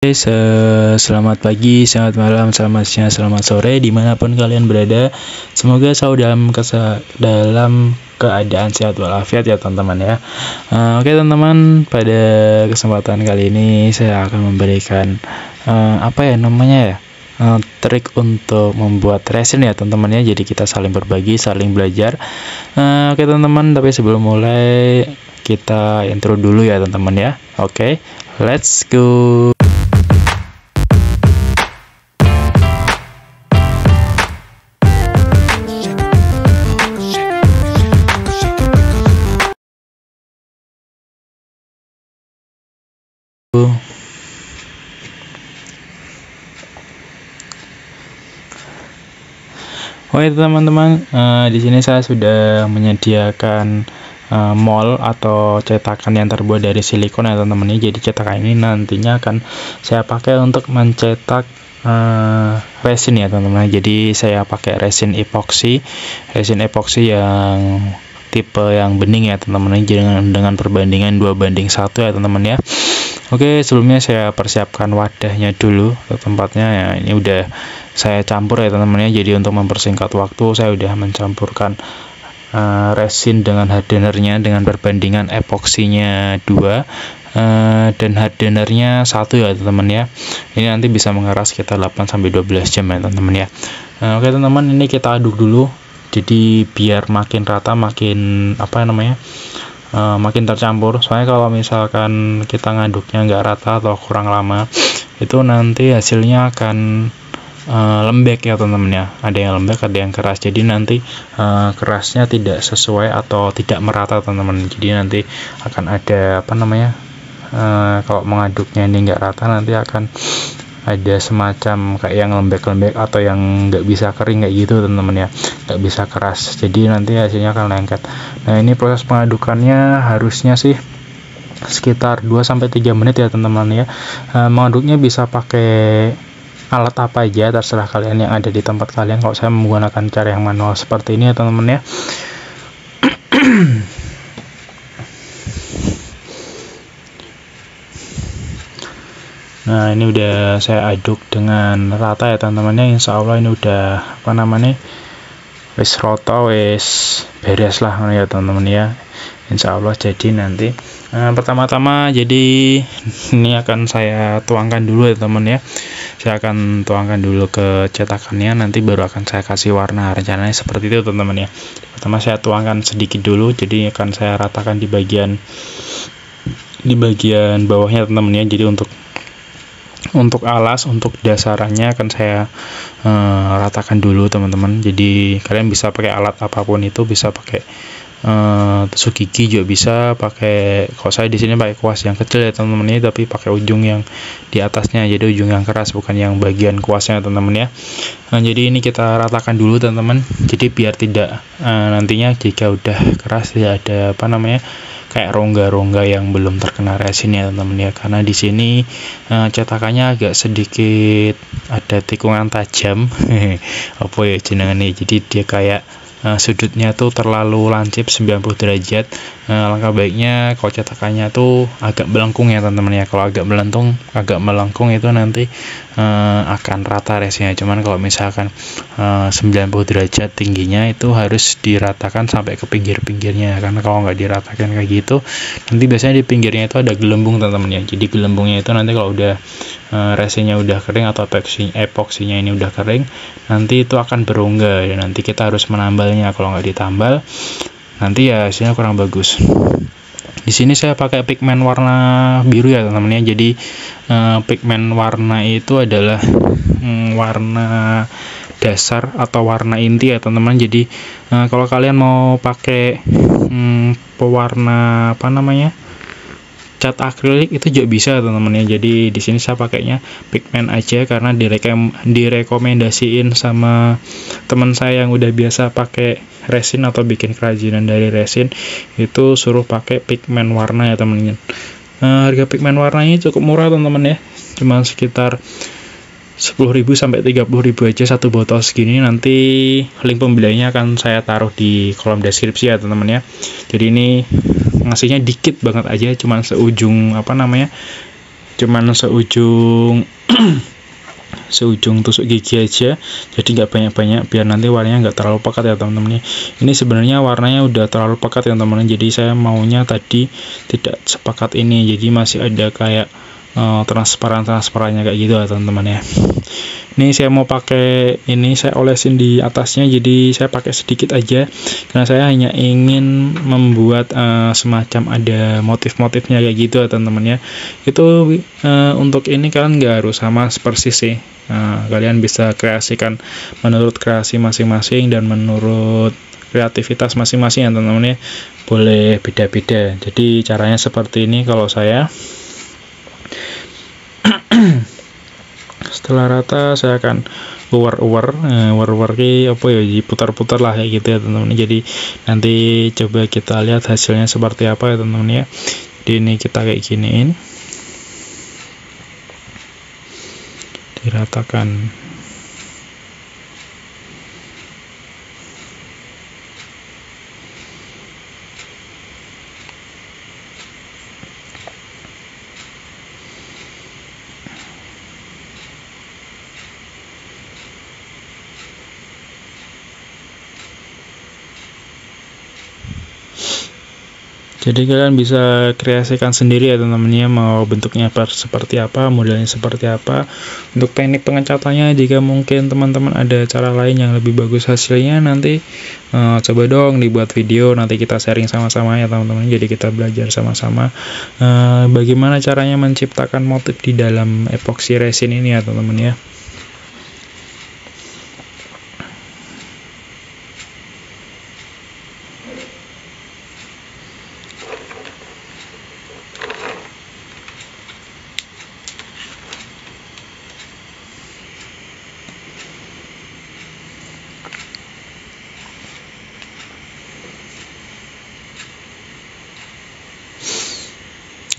Selamat pagi, selamat malam, selamat siang, selamat sore, dimanapun kalian berada. Semoga selalu dalam keadaan sehat walafiat ya teman-teman ya. Oke teman-teman, pada kesempatan kali ini saya akan memberikan trik untuk membuat resin ya teman-teman ya. Jadi kita saling berbagi, saling belajar. Oke teman-teman, tapi sebelum mulai kita intro dulu ya teman-teman ya. Oke, let's go. Oke teman-teman, di sini saya sudah menyediakan mold atau cetakan yang terbuat dari silikon ya teman-teman. Jadi cetakan ini nantinya akan saya pakai untuk mencetak resin ya teman-teman. Jadi saya pakai resin epoxy yang tipe yang bening ya teman-teman, dengan perbandingan 2:1 ya teman-teman ya. Oke, sebelumnya saya persiapkan wadahnya dulu ke tempatnya ya. Ini udah saya campur ya teman-teman ya. Jadi untuk mempersingkat waktu saya udah mencampurkan resin dengan hardenernya dengan perbandingan epoksinya 2 dan hardenernya 1 ya teman-teman ya. Ini nanti bisa mengeras sekitar 8-12 jam ya teman-teman ya. Oke teman-teman, ini kita aduk dulu. Jadi biar makin rata, makin makin tercampur. Soalnya kalau misalkan kita ngaduknya nggak rata atau kurang lama, itu nanti hasilnya akan lembek ya teman-teman ya. Ada yang lembek, ada yang keras. Jadi nanti kerasnya tidak sesuai atau tidak merata teman-teman. Jadi nanti akan ada kalau mengaduknya ini nggak rata, nanti akan ada semacam kayak yang lembek-lembek atau yang nggak bisa kering kayak gitu teman-teman ya, nggak bisa keras. Jadi nanti hasilnya akan lengket. Nah, ini proses pengadukannya harusnya sih sekitar 2-3 menit ya teman-teman ya. Mengaduknya bisa pakai alat apa aja, terserah kalian yang ada di tempat kalian. Kalau saya menggunakan cara yang manual seperti ini ya teman-teman ya. Nah, ini udah saya aduk dengan rata ya teman-teman ya. Insya Allah ini udah wis rata, wis beres lah ya teman-teman ya. Insya Allah. Jadi nanti pertama-tama jadi ini akan saya tuangkan dulu ya teman ya. Saya akan tuangkan dulu ke cetakannya, nanti baru akan saya kasih warna. Rencananya seperti itu teman-teman ya. Pertama saya tuangkan sedikit dulu, jadi akan saya ratakan di bagian bawahnya teman-teman ya. Jadi untuk alas, untuk dasarannya akan saya ratakan dulu teman-teman. Jadi kalian bisa pakai alat apapun itu, bisa pakai tusuk gigi juga bisa, pakai, kalau saya di sini pakai kuas yang kecil ya teman-teman ya, tapi pakai ujung yang di atasnya, jadi ujung yang keras, bukan yang bagian kuasnya teman-teman ya. Nah, jadi ini kita ratakan dulu teman-teman. Jadi biar tidak nantinya jika udah keras ya ada kayak rongga-rongga yang belum terkena resin ya teman-teman ya. Karena di sini cetakannya agak sedikit ada tikungan tajam apa ya jenengannya. Jadi dia kayak sudutnya tuh terlalu lancip 90 derajat. Langkah baiknya kalau cetakannya tuh agak melengkung ya teman-teman ya. Kalau agak melengkung itu nanti akan rata resinnya. Cuman kalau misalkan 90 derajat tingginya itu harus diratakan sampai ke pinggir-pinggirnya. Karena kalau nggak diratakan kayak gitu, nanti biasanya di pinggirnya itu ada gelembung teman-teman ya. Jadi gelembungnya itu nanti kalau udah resinnya udah kering atau epoksinya ini udah kering, nanti itu akan berongga dan nanti kita harus menambalnya. Kalau nggak ditambal nanti ya hasilnya kurang bagus. Di sini saya pakai pigmen warna biru ya teman-teman ya. Jadi pigmen warna itu adalah warna dasar atau warna inti ya teman-teman. Jadi kalau kalian mau pakai pewarna cat akrilik itu juga bisa teman-teman ya. Jadi di sini saya pakainya pigmen aja karena direkomendasiin sama teman saya yang udah biasa pakai resin atau bikin kerajinan dari resin, itu suruh pakai pigmen warna ya teman-teman. Harga pigmen warnanya cukup murah teman-teman ya, cuma sekitar 10.000 sampai 30.000 aja satu botol segini. Nanti link pembeliannya akan saya taruh di kolom deskripsi ya teman-teman ya. Jadi ini ngasihnya dikit banget aja, cuma seujung cuman seujung seujung tusuk gigi aja, jadi nggak banyak-banyak biar nanti warnanya nggak terlalu pekat ya teman-teman. Ini sebenarnya warnanya udah terlalu pekat ya teman-teman, jadi saya maunya tadi tidak sepekat ini, jadi masih ada kayak transparannya kayak gitu ya teman-teman ya. Ini saya mau pakai ini, saya olesin di atasnya, jadi saya pakai sedikit aja karena saya hanya ingin membuat semacam ada motif-motifnya kayak gitu ya teman-teman ya. Itu untuk ini kalian nggak harus sama persis sih, kalian bisa kreasikan menurut kreasi masing-masing dan menurut kreativitas masing-masing ya teman-teman ya, boleh beda-beda. Jadi caranya seperti ini kalau saya. Setelah rata saya akan uwer apa ya, diputar-putar lah kayak gitu ya teman-teman. Jadi nanti coba kita lihat hasilnya seperti apa ya teman-teman ya. Jadi ini kita kayak giniin, diratakan. Jadi kalian bisa kreasikan sendiri ya teman-teman ya, mau bentuknya seperti apa, modelnya seperti apa. Untuk teknik pengecatannya, jika mungkin teman-teman ada cara lain yang lebih bagus hasilnya, nanti coba dong dibuat video, nanti kita sharing sama-sama ya teman-teman. Jadi kita belajar sama-sama bagaimana caranya menciptakan motif di dalam epoxy resin ini ya teman-teman ya.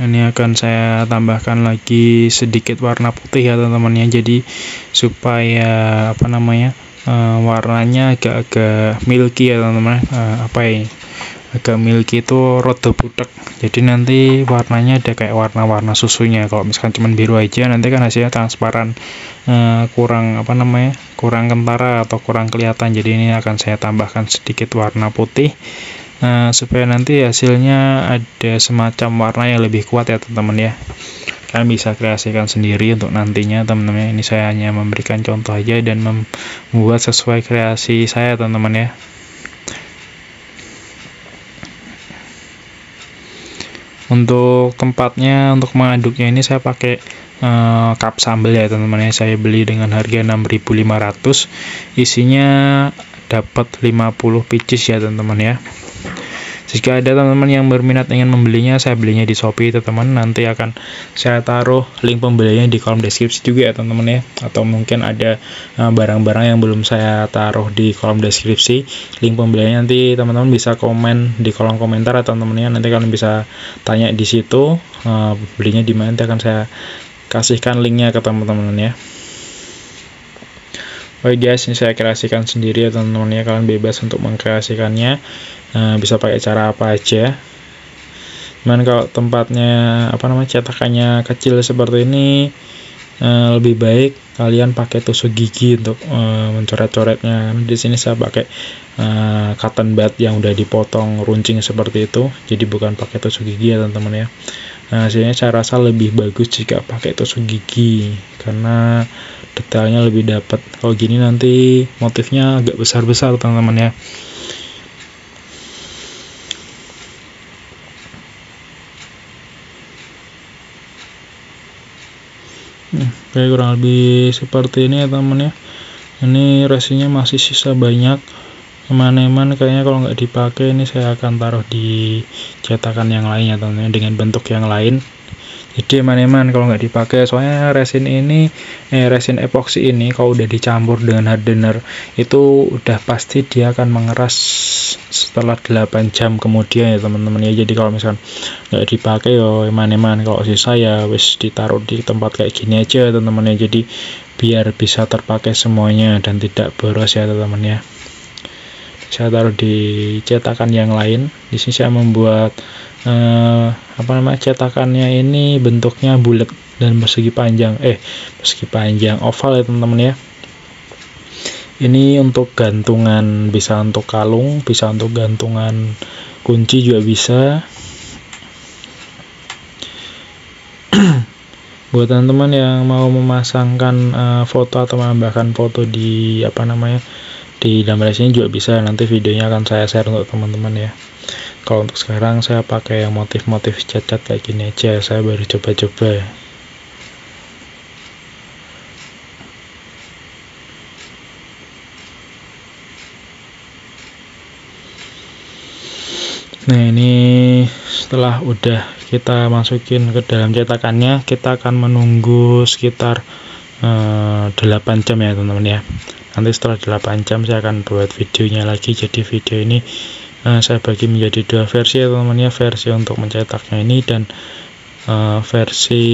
Ini akan saya tambahkan lagi sedikit warna putih ya teman-teman ya, jadi supaya apa namanya warnanya agak-agak milky ya teman-teman. Agak milky itu rada butek, jadi nanti warnanya ada kayak warna-warna susunya. Kalau misalkan cuma biru aja nanti kan hasilnya transparan, kurang kurang kentara atau kurang kelihatan. Jadi ini akan saya tambahkan sedikit warna putih supaya nanti hasilnya ada semacam warna yang lebih kuat ya teman-teman ya. Kalian bisa kreasikan sendiri untuk nantinya teman-teman. Ini saya hanya memberikan contoh aja dan membuat sesuai kreasi saya teman-teman ya. Untuk tempatnya, untuk mengaduknya ini saya pakai cup sambal ya teman-teman ya. Saya beli dengan harga 6.500, isinya dapat 50 pieces ya teman-teman ya. Jika ada teman-teman yang berminat ingin membelinya, saya belinya di Shopee teman-teman. Nanti akan saya taruh link pembeliannya di kolom deskripsi juga ya teman-teman ya. Atau mungkin ada barang-barang yang belum saya taruh di kolom deskripsi, link pembeliannya nanti teman-teman bisa komen di kolom komentar atau teman-teman. Nanti kalian bisa tanya di situ belinya di mana, nanti akan saya kasihkan linknya ke teman-teman ya. Oke guys, ini saya kreasikan sendiri ya teman-teman ya. Kalian bebas untuk mengkreasikannya, bisa pakai cara apa aja. Cuman kalau tempatnya cetakannya kecil seperti ini, lebih baik kalian pakai tusuk gigi untuk mencoret-coretnya. Di sini saya pakai cotton bud yang udah dipotong runcing seperti itu, jadi bukan pakai tusuk gigi ya teman-teman ya. Hasilnya saya rasa lebih bagus jika pakai tusuk gigi karena detailnya lebih dapat. Kalau gini nanti motifnya agak besar-besar teman-teman ya. Kayak kurang lebih seperti ini ya teman ya. Ini resinnya masih sisa banyak, eman-eman kayaknya kalau nggak dipakai ini saya akan taruh di cetakan yang lain ya teman-teman, dengan bentuk yang lain. Jadi eman-eman kalau nggak dipakai, soalnya resin ini resin epoxy ini kalau udah dicampur dengan hardener itu udah pasti dia akan mengeras setelah 8 jam kemudian ya teman-teman ya. Jadi kalau misalkan nggak dipakai yo eman-eman, kalau sisa ya wis ditaruh di tempat kayak gini aja teman-teman ya. Jadi biar bisa terpakai semuanya dan tidak boros ya teman-teman ya. Saya taruh di cetakan yang lain. Di sini saya membuat cetakannya ini bentuknya bulat. dan persegi panjang oval ya teman-teman ya. Ini untuk gantungan, bisa untuk kalung, bisa untuk gantungan kunci juga bisa. Buat teman-teman yang mau memasangkan foto atau menambahkan foto di di dalam resinya juga bisa. Nanti videonya akan saya share untuk teman-teman ya. Kalau untuk sekarang saya pakai yang motif-motif cat-cat kayak gini aja, saya baru coba-coba. Nah, ini setelah udah kita masukin ke dalam cetakannya, kita akan menunggu sekitar 8 jam ya teman-teman ya. Nanti setelah 8 jam saya akan buat videonya lagi. Jadi video ini saya bagi menjadi 2 versi ya teman-teman ya. Versi untuk mencetaknya ini dan versi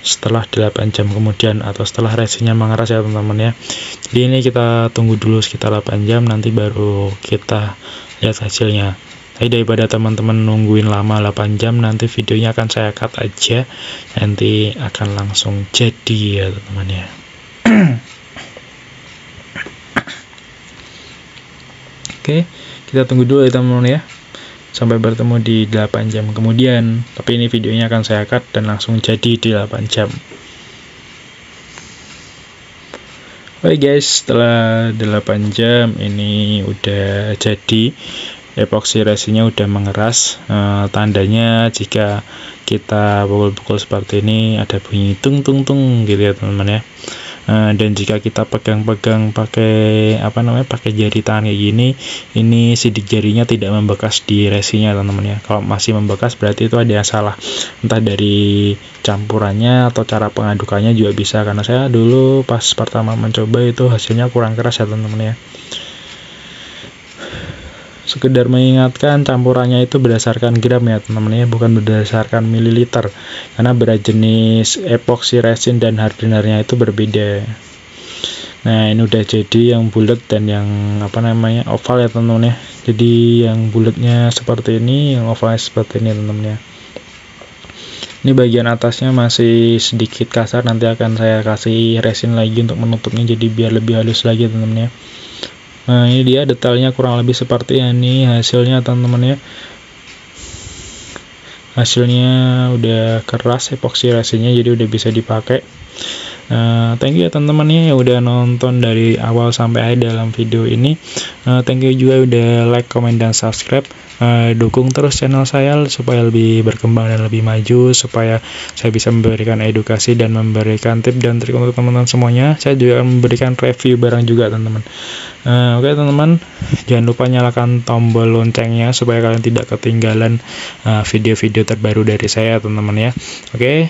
setelah 8 jam kemudian atau setelah resinya mengeras ya teman-teman ya. Jadi ini kita tunggu dulu sekitar 8 jam, nanti baru kita lihat hasilnya. Tapi daripada teman-teman nungguin lama 8 jam, nanti videonya akan saya cut aja, nanti akan langsung jadi ya teman-teman ya. Oke, kita tunggu dulu ya teman-teman ya, sampai bertemu di 8 jam kemudian. Tapi ini videonya akan saya cut dan langsung jadi di 8 jam. Oke guys, setelah 8 jam ini udah jadi. Epoxy resinnya udah mengeras. Tandanya jika kita pukul-pukul seperti ini ada bunyi tung tung tung gitu ya teman-teman ya. Dan jika kita pegang-pegang pakai pakai jari tangan kayak gini, ini sidik jarinya tidak membekas di resinya teman-teman ya. Kalau masih membekas berarti itu ada yang salah, entah dari campurannya atau cara pengadukannya juga bisa, karena saya dulu pas pertama mencoba itu hasilnya kurang keras ya teman-teman ya. Sekedar mengingatkan, campurannya itu berdasarkan gram ya teman-teman ya, bukan berdasarkan mililiter, karena berat jenis epoxy resin dan hardenernya itu berbeda. Nah, ini udah jadi yang bulat dan yang oval ya teman-teman ya. Jadi yang bulatnya seperti ini, yang ovalnya seperti ini teman-teman ya. Ini bagian atasnya masih sedikit kasar, nanti akan saya kasih resin lagi untuk menutupnya jadi biar lebih halus lagi teman-teman ya. Nah, ini dia detailnya kurang lebih seperti ini hasilnya teman-teman ya. Hasilnya udah keras epoxy resinnya, jadi udah bisa dipakai. Thank you ya teman-teman ya yang udah nonton dari awal sampai akhir dalam video ini. Thank you juga udah like, comment, dan subscribe. Dukung terus channel saya supaya lebih berkembang dan lebih maju, supaya saya bisa memberikan edukasi dan memberikan tips dan trik untuk teman-teman semuanya. Saya juga akan memberikan review barang juga teman-teman. Oke teman-teman, jangan lupa nyalakan tombol loncengnya supaya kalian tidak ketinggalan video-video terbaru dari saya teman-teman ya. Oke,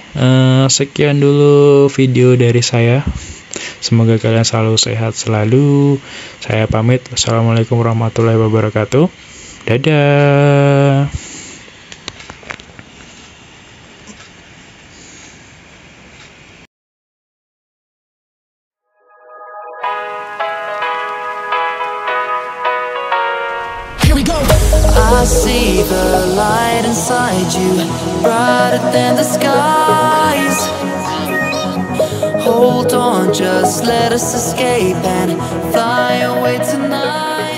sekian dulu video dari saya. Semoga kalian selalu sehat selalu. Saya pamit. Wassalamualaikum warahmatullahi wabarakatuh. Dadah. I see the light inside you, brighter than the skies. Hold on, just let us escape and fly away tonight.